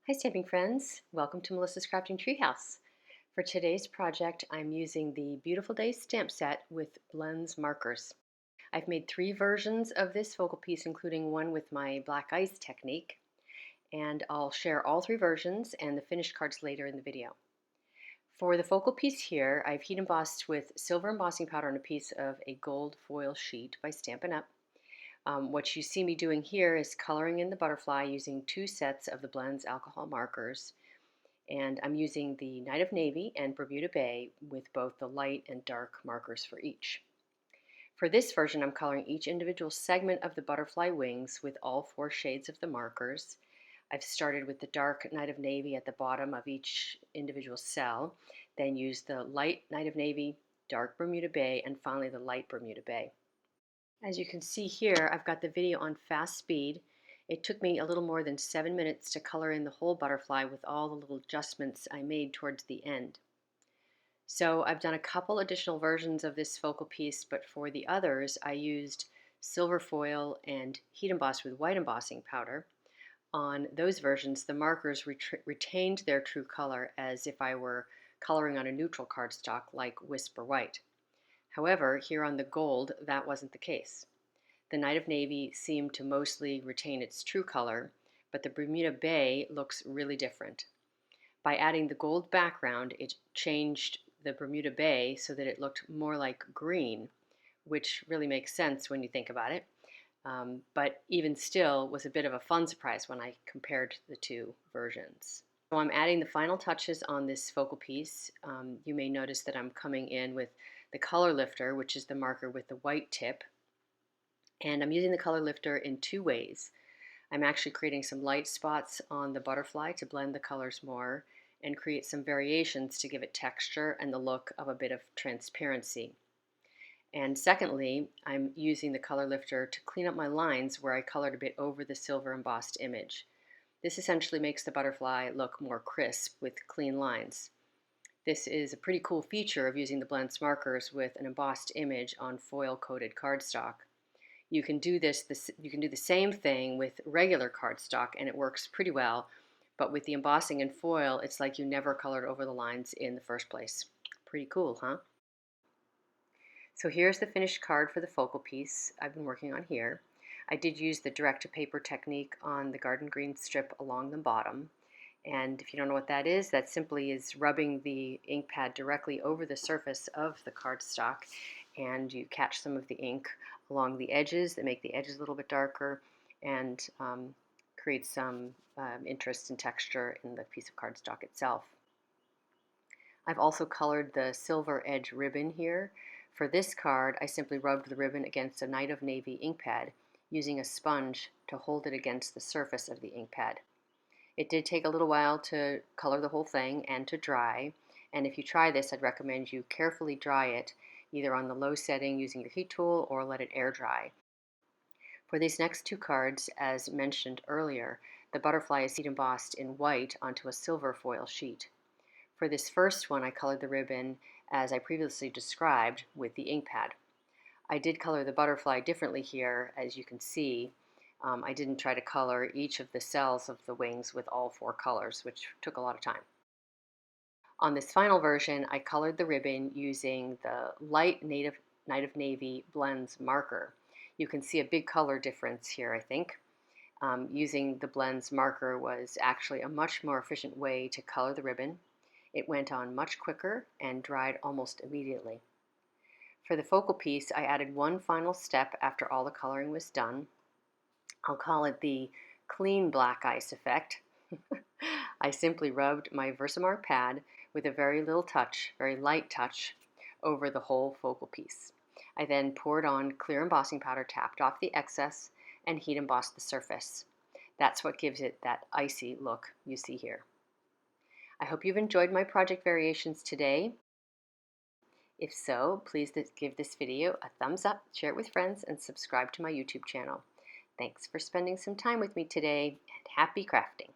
Hi stamping friends, welcome to Melissa's Crafting Treehouse. For today's project I'm using the Beautiful Days stamp set with blends markers. I've made 3 versions of this focal piece, including one with my black ice technique, and I'll share all 3 versions and the finished cards later in the video. For the focal piece here, I've heat embossed with silver embossing powder on a piece of a gold foil sheet by Stampin' Up. What you see me doing here is coloring in the butterfly using 2 sets of the blends alcohol markers, and I'm using the Night of Navy and Bermuda Bay with both the light and dark markers for each. For this version, I'm coloring each individual segment of the butterfly wings with all 4 shades of the markers. I've started with the dark Night of Navy at the bottom of each individual cell, then used the light Night of Navy, dark Bermuda Bay, and finally the light Bermuda Bay. As you can see here, I've got the video on fast speed. It took me a little more than 7 minutes to color in the whole butterfly with all the little adjustments I made towards the end. So I've done a couple additional versions of this focal piece, but for the others I used silver foil and heat embossed with white embossing powder. On those versions, the markers retained their true color as if I were coloring on a neutral cardstock like Wisp or White. However, here on the gold, that wasn't the case. The Night of Navy seemed to mostly retain its true color, but the Bermuda Bay looks really different. By adding the gold background, it changed the Bermuda Bay so that it looked more like green, which really makes sense when you think about it. But even still was a bit of a fun surprise when I compared the 2 versions. So I'm adding the final touches on this focal piece. You may notice that I'm coming in with the color lifter, which is the marker with the white tip. And I'm using the color lifter in 2 ways. I'm actually creating some light spots on the butterfly to blend the colors more and create some variations to give it texture and the look of a bit of transparency. And secondly, I'm using the color lifter to clean up my lines where I colored a bit over the silver embossed image. This essentially makes the butterfly look more crisp with clean lines. This is a pretty cool feature of using the blends markers with an embossed image on foil-coated cardstock. You can do the same thing with regular cardstock and it works pretty well, but with the embossing in foil, it's like you never colored over the lines in the first place. Pretty cool, huh? So here's the finished card for the focal piece I've been working on here. I did use the direct-to-paper technique on the garden green strip along the bottom. And if you don't know what that simply is rubbing the ink pad directly over the surface of the cardstock, and you catch some of the ink along the edges that make the edges a little bit darker and create some interest and texture in the piece of cardstock itself. I've also colored the silver edge ribbon here. For this card, I simply rubbed the ribbon against a Night of Navy ink pad using a sponge to hold it against the surface of the ink pad. It did take a little while to color the whole thing and to dry, and if you try this, I'd recommend you carefully dry it either on the low setting using your heat tool or let it air dry. For these next 2 cards, as mentioned earlier, the butterfly is heat embossed in white onto a silver foil sheet. For this first one, I colored the ribbon as I previously described with the ink pad. I did color the butterfly differently here, as you can see. I didn't try to color each of the cells of the wings with all 4 colors, which took a lot of time. On this final version, I colored the ribbon using the light Night of Navy blends marker. You can see a big color difference here, I think. Using the blends marker was actually a much more efficient way to color the ribbon. It went on much quicker and dried almost immediately. For the focal piece, I added one final step after all the coloring was done. I'll call it the clean black ice effect. I simply rubbed my Versamark pad with a very light touch, over the whole focal piece. I then poured on clear embossing powder, tapped off the excess, and heat embossed the surface. That's what gives it that icy look you see here. I hope you've enjoyed my project variations today. If so, please give this video a thumbs up, share it with friends, and subscribe to my YouTube channel. Thanks for spending some time with me today, and happy crafting!